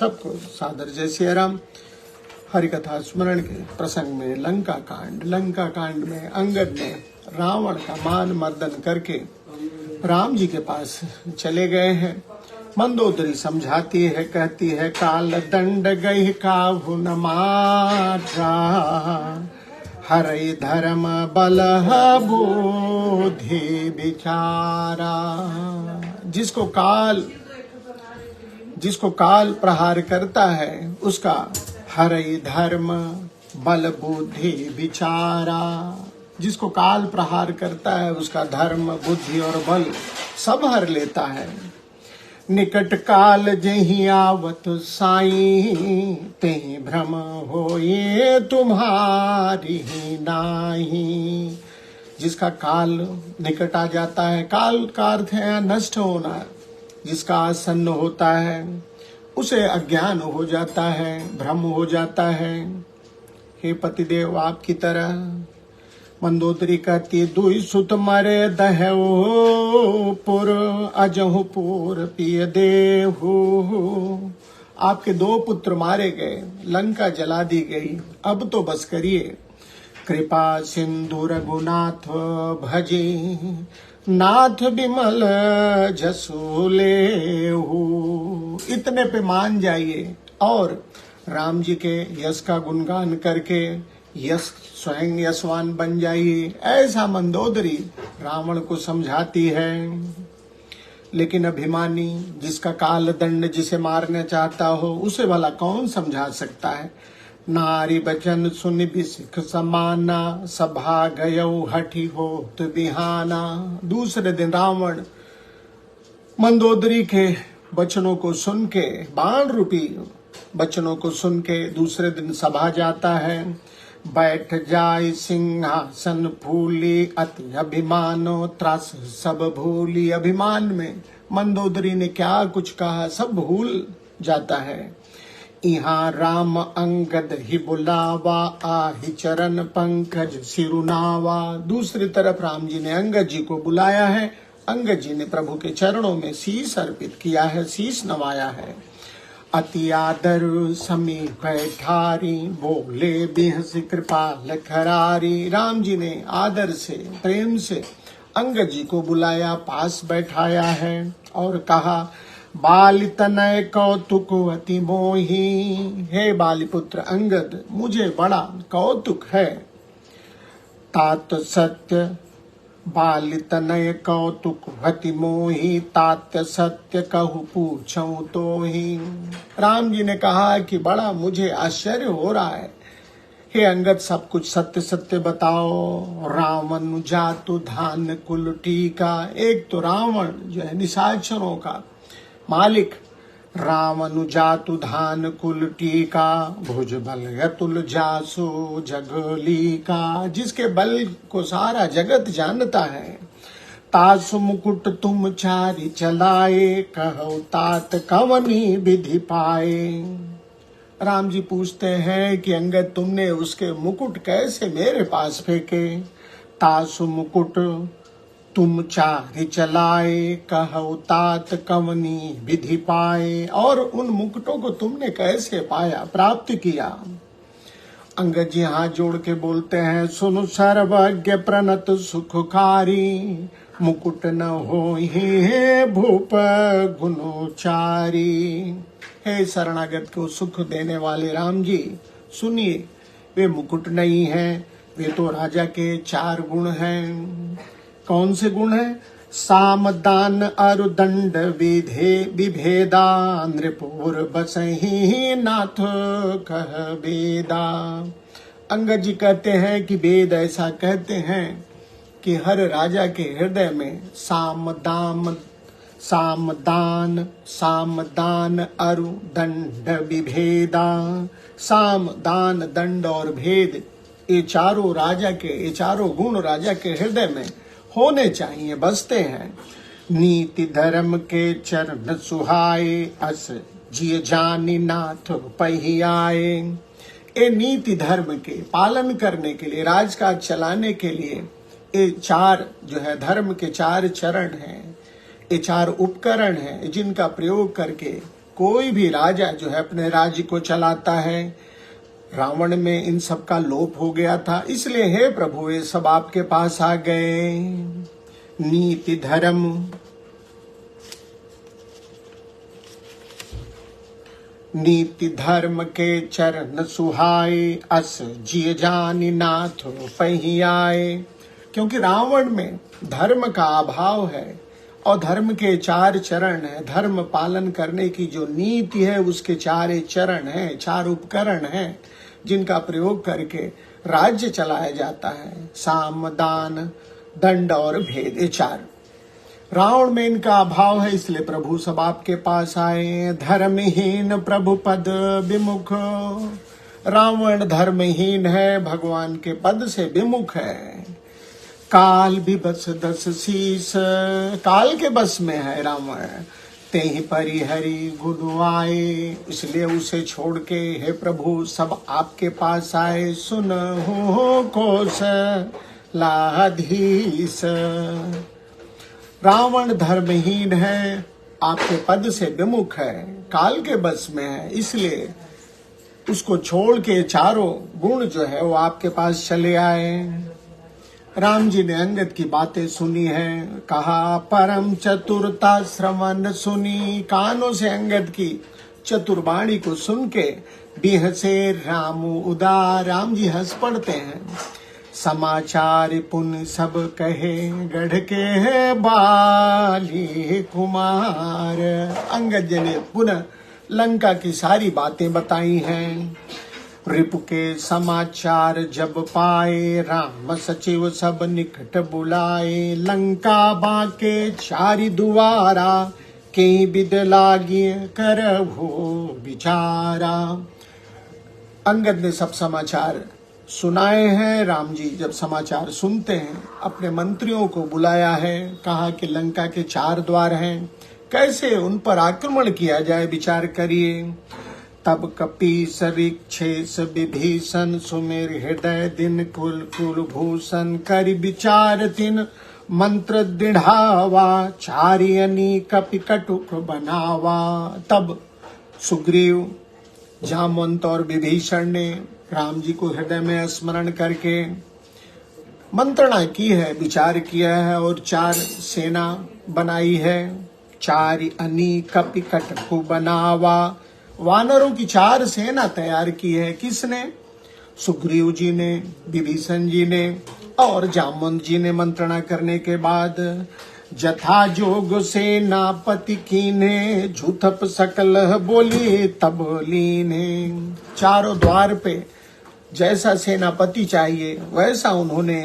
सबको सादर जय सिया राम। हरिकथा स्मरण के प्रसंग में लंका कांड में अंगद ने रावण का मान मर्दन करके राम जी के पास चले गए हैं। मंदोदरी समझाती है, कहती है काल दंड गई काहू न मारा, हरि धर्म बल बुद्धि विचारा। जिसको काल प्रहार करता है उसका हरि धर्म बल बुद्धि विचारा। जिसको काल प्रहार करता है उसका धर्म बुद्धि और बल सब हर लेता है। निकट काल जही आवत साई, तेहि भ्रम होए तुम्हारी नाही। जिसका काल निकट आ जाता है, काल का अर्थ है नष्ट होना। जिसका आसन्न होता है उसे अज्ञान हो जाता है, भ्रम हो जाता है। हे पतिदेव, आपकी तरह मंदोदरी कहती, दुई सुत मरे दहु पुर अजहु पुर पिय देहु। आपके 2 पुत्र मारे गए, लंका जला दी गई, अब तो बस करिए। कृपा सिंधु रघुनाथ भजे, नाथ विमल जसु लेहु। इतने पे मान जाइए और राम जी के यश का गुणगान करके यश स्वयं यशवान बन जाइए। ऐसा मंदोदरी रावण को समझाती है। लेकिन अभिमानी, जिसका काल दंड जिसे मारना चाहता हो, उसे भला कौन समझा सकता है। नारी बचन सुन बिसिख समाना, सभा गयौ हठी होत बिहाना। दूसरे दिन रावण मंदोदरी के वचनों को सुन के, बाण रूपी वचनों को सुन के दूसरे दिन सभा जाता है। बैठ जाय सिंहासन फूली, अति अभिमानो त्रास सब भूली। अभिमान में मंदोदरी ने क्या कुछ कहा सब भूल जाता है। यहाँ राम अंगद ही बुलावा, आहि चरण पंकज सिरुनावा। दूसरी तरफ राम जी ने अंगद जी को बुलाया है। अंगद जी ने प्रभु के चरणों में शीश अर्पित किया है, शीश नवाया है। अति आदर समीप बैठारी, बोले बिहस कृपाल खरारी। राम जी ने आदर से प्रेम से अंगद जी को बुलाया, पास बैठाया है और कहा, बाल तनय कौतुक अति मोही। हे बालिपुत्र अंगद, मुझे बड़ा कौतुक है। तात सत्य बाल तनय कौतुक अति मोही, तात सत्य कहु पूछऊं तो ही। राम जी ने कहा कि बड़ा मुझे आश्चर्य हो रहा है। हे अंगद, सब कुछ सत्य सत्य बताओ। रावण जातु धान कुल टीका। एक तो रावण जो है निशाचरों का मालिक, रावण जातु धान कुल टीका, भुज बल अतुल जासु जगली का। जिसके बल को सारा जगत जानता है। तासु मुकुट तुम चारि चलाए, कहो तात कवनी विधि पाए। राम जी पूछते हैं कि अंगद, तुमने उसके मुकुट कैसे मेरे पास फेंके। तासु मुकुट तुम चारि चलाए, कहो तात कवनी विधि पाए। और उन मुकुटों को तुमने कैसे पाया, प्राप्त किया। अंगद जी हाथ जोड़ के बोलते हैं, सुनु सर्वज्ञ प्रणत सुखकारी, मुकुट न होहि भूप गुणोचारी। हे शरणागत को सुख देने वाले राम जी, सुनिए, वे मुकुट नहीं है, वे तो राजा के 4 गुण हैं। कौन से गुण है? साम दान अरु दंड विधे विभेदा, नृपुर बसहि नाथ कह वेदा। अंगद जी कहते हैं कि वेद ऐसा कहते हैं कि हर राजा के हृदय में साम दान अरु दंड विभेदा। साम दान दंड और भेद, ये चारों गुण राजा के हृदय में होने चाहिए, बसते हैं। नीति धर्म के चरण सुहाए, अस जिय जानी नाथ पही आए। ये नीति धर्म के पालन करने के लिए, राजकाज चलाने के लिए ये 4 जो है धर्म के 4 चरण हैं, ये 4 उपकरण हैं जिनका प्रयोग करके कोई भी राजा जो है अपने राज्य को चलाता है। रावण में इन सब का लोप हो गया था, इसलिए हे प्रभु ये सब आपके पास आ गए। नीति धर्म, नीति धर्म के चरण सुहाए, अस जिय जानि नाथ पही आए। क्योंकि रावण में धर्म का अभाव है और धर्म के 4 चरण है। धर्म पालन करने की जो नीति है उसके 4 चरण हैं, 4 उपकरण हैं जिनका प्रयोग करके राज्य चलाया जाता है। साम, दान, दंड और भेद, ये 4। रावण में इनका अभाव है, इसलिए प्रभु सब आपके पास आए। धर्महीन प्रभु पद विमुख, रावण धर्महीन है, भगवान के पद से विमुख है। काल भी बस 10 शीस, काल के बस में है रावण। तेहि परिहरि गुण आए, इसलिए उसे छोड़ के हे प्रभु सब आपके पास आए। सुन हो कोस लाधीस, रावण धर्महीन है, आपके पद से विमुख है, काल के बस में है, इसलिए उसको छोड़ के 4 गुण जो है वो आपके पास चले आए। राम जी ने अंगद की बातें सुनी है, कहा परम चतुरता श्रवण सुनी। कानों से अंगद की चतुर्वाणी को सुन के बिहसे राम उदार, राम जी हंस पड़ते हैं। समाचार पुन सब कहे, गढ़ के है बाली कुमार। अंगद जी ने पुनः लंका की सारी बातें बताई हैं। रिपु के समाचार जब पाए, राम सचिव सब निकट बुलाए। लंका बाके 4 दुआरा, के बिद लागी करहु विचारा। अंगद ने सब समाचार सुनाए हैं। राम जी जब समाचार सुनते हैं अपने मंत्रियों को बुलाया है, कहा कि लंका के 4 द्वार हैं, कैसे उन पर आक्रमण किया जाए विचार करिए। तब कपीस ऋक्षेस विभीषण, सुमेर हृदय दिन कुल कुलभूषण। कर विचार तिन मंत्र दृढ़ावा, 4 अनी कपि कटुक बनावा। तब सुग्रीव, जामवंत और विभीषण ने राम जी को हृदय में स्मरण करके मंत्रणा की है, विचार किया है और 4 सेना बनाई है। 4 अनी कपि कटुक बनावा, वानरों की 4 सेना तैयार की है। किसने? सुग्रीव जी ने, विभीषण जी ने और जामवंत जी ने मंत्रणा करने के बाद जथा जोग सेनापति कीने, झूठप सकल बोली तब लीने। 4 द्वार पे जैसा सेनापति चाहिए वैसा उन्होंने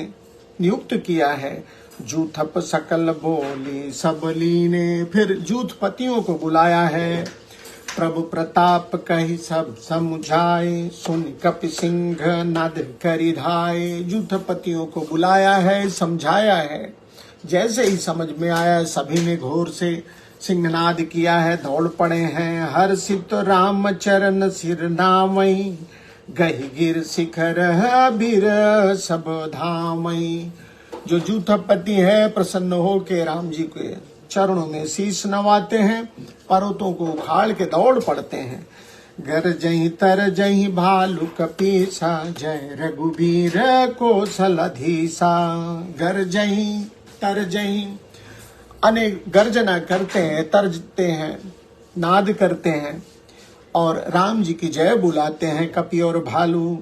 नियुक्त किया है। झूठप सकल बोली सब लीने, फिर झूठपतियों को बुलाया है। प्रभु प्रताप कही सब समुझाए, सुन कपि सिंह नाद करि धाये। झूठपतियों को बुलाया है, समझाया है। जैसे ही समझ में आया सभी ने घोर से सिंहनाद किया है, दौड़ पड़े हैं। हर्षित राम चरण सिर नामई, गहि गिर शिखर बीर सब धामई। जो झूठपति है प्रसन्न हो के राम जी के चरणों में शीश नवाते हैं, पर्वतों को उखाड़ के दौड़ पड़ते हैं। गर जही तर जही भालू कपीसा, जय रघुवीर कौशलधीसा। गर जही तर जही, अनेक गर्जना करते हैं, तर्जते हैं, नाद करते हैं और राम जी की जय बुलाते हैं। कपि और भालू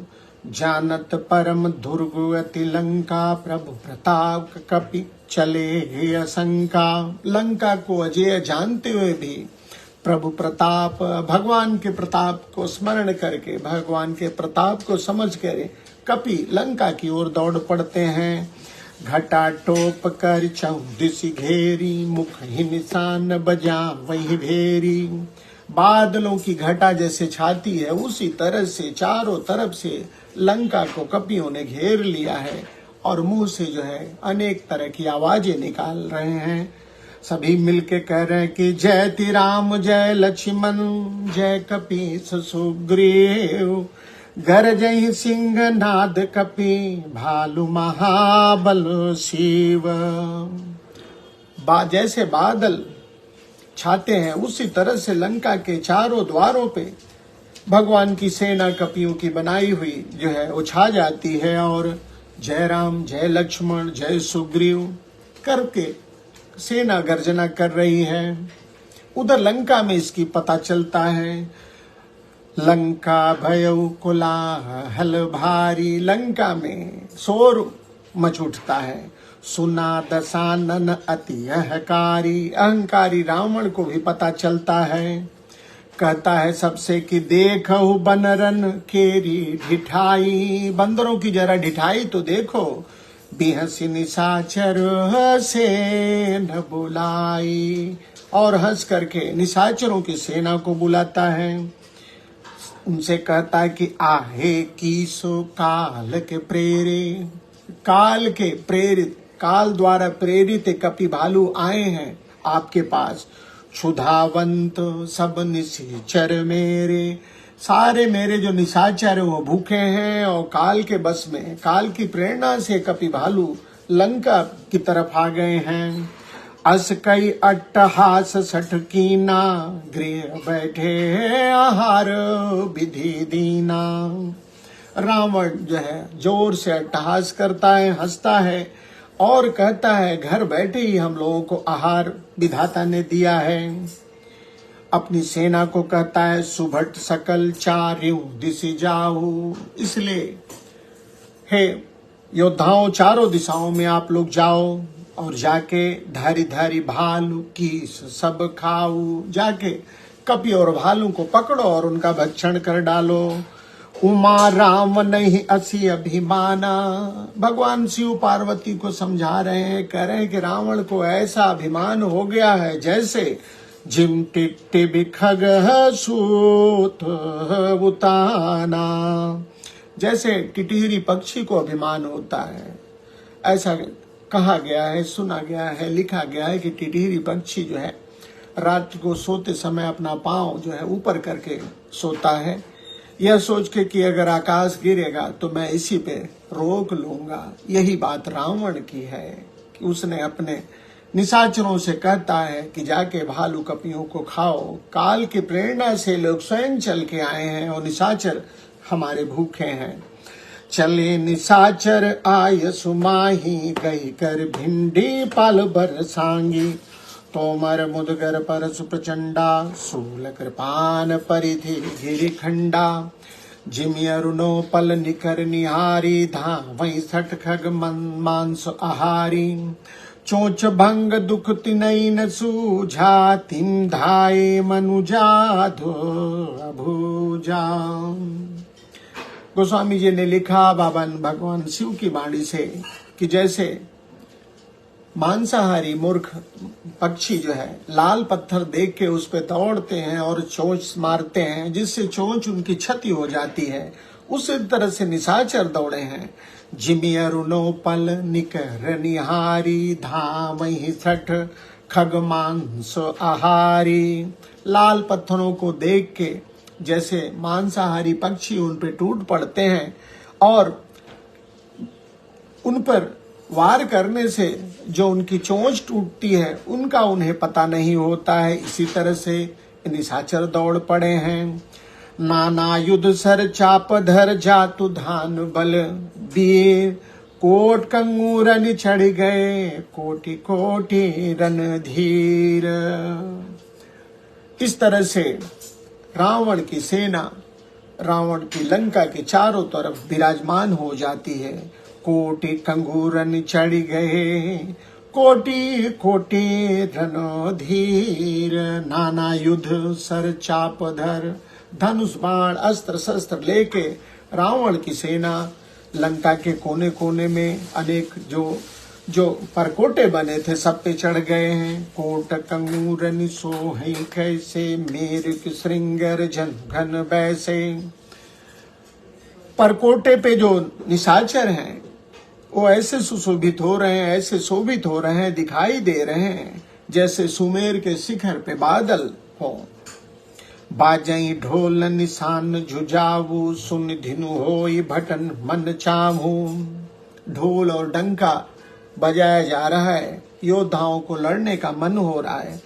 जानत परम दुर्ग अति लंका, प्रभु प्रताप कपि चले हे असंका। लंका को अजेय जानते हुए भी प्रभु प्रताप, भगवान के प्रताप को स्मरण करके, भगवान के प्रताप को समझ कर कपि लंका की ओर दौड़ पड़ते हैं। घटा टोप कर 14 घेरी, मुख ही निशान बजा वही भेरी। बादलों की घटा जैसे छाती है उसी तरह से चारों तरफ से लंका को कपियों ने घेर लिया है और मुंह से जो है अनेक तरह की आवाजें निकाल रहे हैं। सभी मिलके कह रहे हैं कि जय ति राम जय लक्ष्मण, जय कपीस सुग्रीव। गरजहि सिंह नाद कपि, भालू महाबल शिव। जैसे बादल छाते हैं, उसी तरह से लंका के चारों द्वारों पे भगवान की सेना कपियों की बनाई हुई जो है वो छा जाती है और जय राम, जय लक्ष्मण, जय सुग्रीव करके सेना गर्जना कर रही है। उधर लंका में इसकी पता चलता है। लंका भयउ कोलाहल भारी, लंका में शोर मच उठता है। सुना दशानन अति अहंकारी, अहंकारी रावण को भी पता चलता है। कहता है सबसे कि देखो बनरन केरी ढिठाई, बंदरों की जरा ढिठाई तो देखो। बिहसी निशाचर से न बुलाई, और हंस करके निशाचरों की सेना को बुलाता है। उनसे कहता है कि आहे की सो काल के प्रेरे, काल के प्रेरित, काल द्वारा प्रेरित कपि भालू आए हैं आपके पास। क्षुधावंत सब निशाचर मेरे, सारे मेरे जो निशाचर हैं वो भूखे हैं और काल के बस में, काल की प्रेरणा से कपि भालू लंका की तरफ आ गए हैं। अस कई अट्टहास सठकीना, गृह बैठे आहार विधि दीना। रावण जो है जोर से अट्टहास करता है, हंसता है और कहता है घर बैठे ही हम लोगों को आहार विधाता ने दिया है। अपनी सेना को कहता है सुभट सकल चार्यों दिश जाओ, इसलिए हे योद्धाओं चारों दिशाओं में आप लोग जाओ और जाके धारी धारी भालू की सब खाओ, जाके कपि और भालू को पकड़ो और उनका भक्षण कर डालो। उमा राम नहीं असी अभिमाना, भगवान शिव पार्वती को समझा रहे हैं, कह रहे हैं कि रावण को ऐसा अभिमान हो गया है जैसे जिम टिट्टी बिखग सूत उताना, जैसे टिटहरी पक्षी को अभिमान होता है। ऐसा कहा गया है, सुना गया है, लिखा गया है कि टिटहरी पक्षी जो है रात को सोते समय अपना पांव जो है ऊपर करके सोता है, यह सोच के कि अगर आकाश गिरेगा तो मैं इसी पे रोक लूंगा। यही बात रावण की है कि उसने अपने निशाचरों से कहता है कि जाके भालू कपियों को खाओ। काल की प्रेरणा से लोग स्वयं चल के आए हैं और निशाचर हमारे भूखे हैं। चले निशाचर आय सुमाही, गई कर भिंडी पाल बरसांगी। तोमर मुदगर परसु प्रचंडा, सूल कृपान परिधि गिरिखंडा। जिमि अरुणो पल निकर निहारी, धावई सठ खग मांस आहारी। चोच भंग दुख तिनई न सूझा, तिम धाये मनुजाधो अभूजा। गोस्वामी जी ने लिखा बाबा भगवान शिव की वाणी से कि जैसे मांसाहारी मूर्ख पक्षी जो है लाल पत्थर देख के उस पे दौड़ते हैं और चोंच मारते हैं जिससे चोंच उनकी क्षति हो जाती है, उसी तरह से निशाचर दौड़े हैं। जिमि अरुणो पल निकर निहारी, धामहि सठ खग मांस आहारी। लाल पत्थरों को देख के जैसे मांसाहारी पक्षी उन पे टूट पड़ते हैं और उन पर वार करने से जो उनकी चोंच टूटती है उनका उन्हें पता नहीं होता है। इसी तरह से निशाचर दौड़ पड़े हैं। नाना युद्ध सर चाप धर जातु धान बल, वीर कोट कंगूरन चढ़ गए, कोटि कोटि रणधीर। इस तरह से रावण की सेना रावण की लंका के चारों तरफ विराजमान हो जाती है। कोटि कंगूरन चढ़ गए, कोटि कोटि रणधीर। नाना युद्ध सर चाप धर, धनुष बाण अस्त्र शस्त्र लेके रावण की सेना लंका के कोने कोने में अनेक जो परकोटे बने थे सब पे चढ़ गए हैं। कोट कंगूरन सोहै कैसे, मेर की श्रृंगर जन घन बैसे। परकोटे पे जो निशाचर हैं वो ऐसे सुशोभित हो रहे हैं, ऐसे शोभित हो रहे हैं, दिखाई दे रहे हैं जैसे सुमेर के शिखर पे बादल हो। बाजई ढोल निशान जुजाऊ, सुन धिनु होई भटन मन चाहू। ढोल और डंका बजाया जा रहा है, योद्धाओं को लड़ने का मन हो रहा है।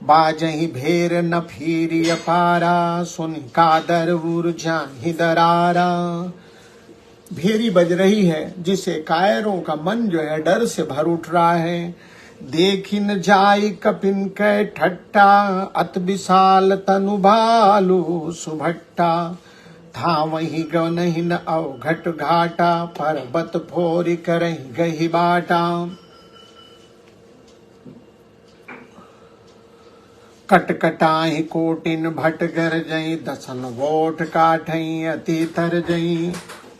बाजही भेर न फिरिय पारा, सुन कादर उर जाहि दरारा। भेरी बज रही है जिसे कायरों का मन जो है डर से भर उठ रहा है। देखिन जाय कपिन कै ठट्टा, अत विशाल तनु भालु सुभट्टा। था वही गनहि न अवघट घाटा, पर्वत फोरी करहि गही बाटा। कटकटाहि कोटिन भट गर जई, दसन वोट काठई अति तर जई।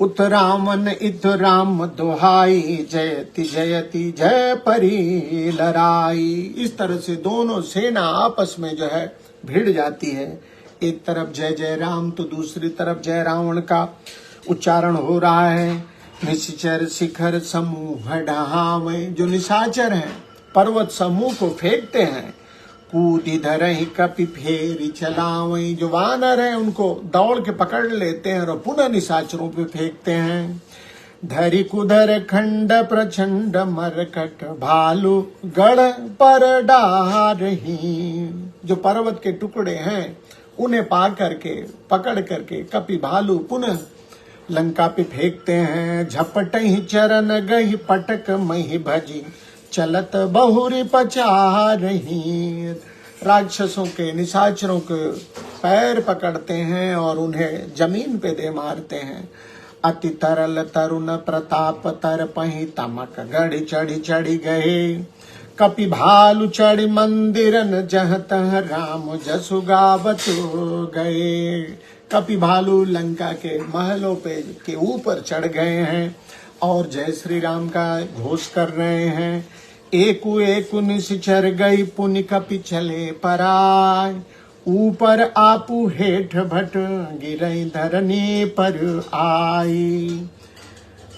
उत रामन इत राम दोहाई, जयति जयति जय परी लड़ाई। इस तरह से दोनों सेना आपस में जो है भिड़ जाती है। एक तरफ जय जय राम तो दूसरी तरफ जय रावण का उच्चारण हो रहा है। निशाचर शिखर समूह ढहावे, जो निशाचर हैं पर्वत समूह को फेंकते हैं। कूदी धरहि कपि फेरी चलावई, जो वानर है उनको दौड़ के पकड़ लेते हैं और पुनः निशाचरों पे फेंकते हैं। धरि कुधर खंड प्रचंड मरकट, भालू गढ़ पर डारही। जो पर्वत के टुकड़े हैं उन्हें पा करके पकड़ करके कपि भालू पुनः लंका पे फेंकते हैं। झपटहि चरण गही पटक मही भजी, चलत बहुरी पचारही। राक्षसों के निशाचरों के पैर पकड़ते हैं और उन्हें जमीन पे दे मारते हैं। अति तरल तरुण प्रताप तरपहि, तमक गढ़ चढ़ी चढ़ी गए। कपि भालू चढ़ी मंदिरन, जह तह राम जसु गावत गए। कपि भालू लंका के महलों पे के ऊपर चढ़ गए हैं और जय श्री राम का घोष कर रहे हैं। एकु एकु निश्चर गई, पुनि कपि चले पराय। ऊपर आपू हेठ भट, गिरई धरनी पर आई।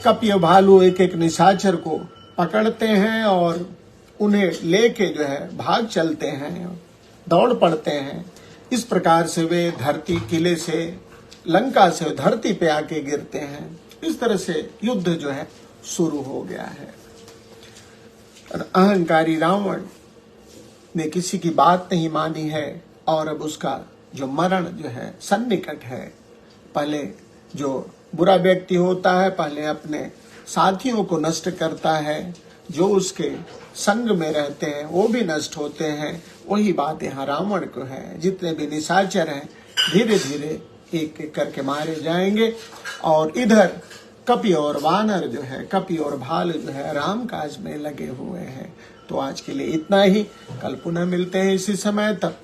कपि और भालू एक एक निशाचर को पकड़ते हैं और उन्हें लेके जो है भाग चलते हैं, दौड़ पड़ते हैं। इस प्रकार से वे धरती किले से लंका से धरती पे आके गिरते हैं। इस तरह से युद्ध जो है शुरू हो गया है। अहंकारी रावण ने किसी की बात नहीं मानी है और अब उसका जो मरण जो है सन्निकट है। पहले जो बुरा व्यक्ति होता है पहले अपने साथियों को नष्ट करता है, जो उसके संग में रहते हैं वो भी नष्ट होते हैं। वही बात यहाँ रावण को है। जितने भी निशाचर हैं धीरे धीरे एक एक करके मारे जाएंगे। और इधर कपि और वानर जो है, कपि और भाल जो है राम काज में लगे हुए हैं। तो आज के लिए इतना ही। कल पुनः मिलते हैं इसी समय, तब तक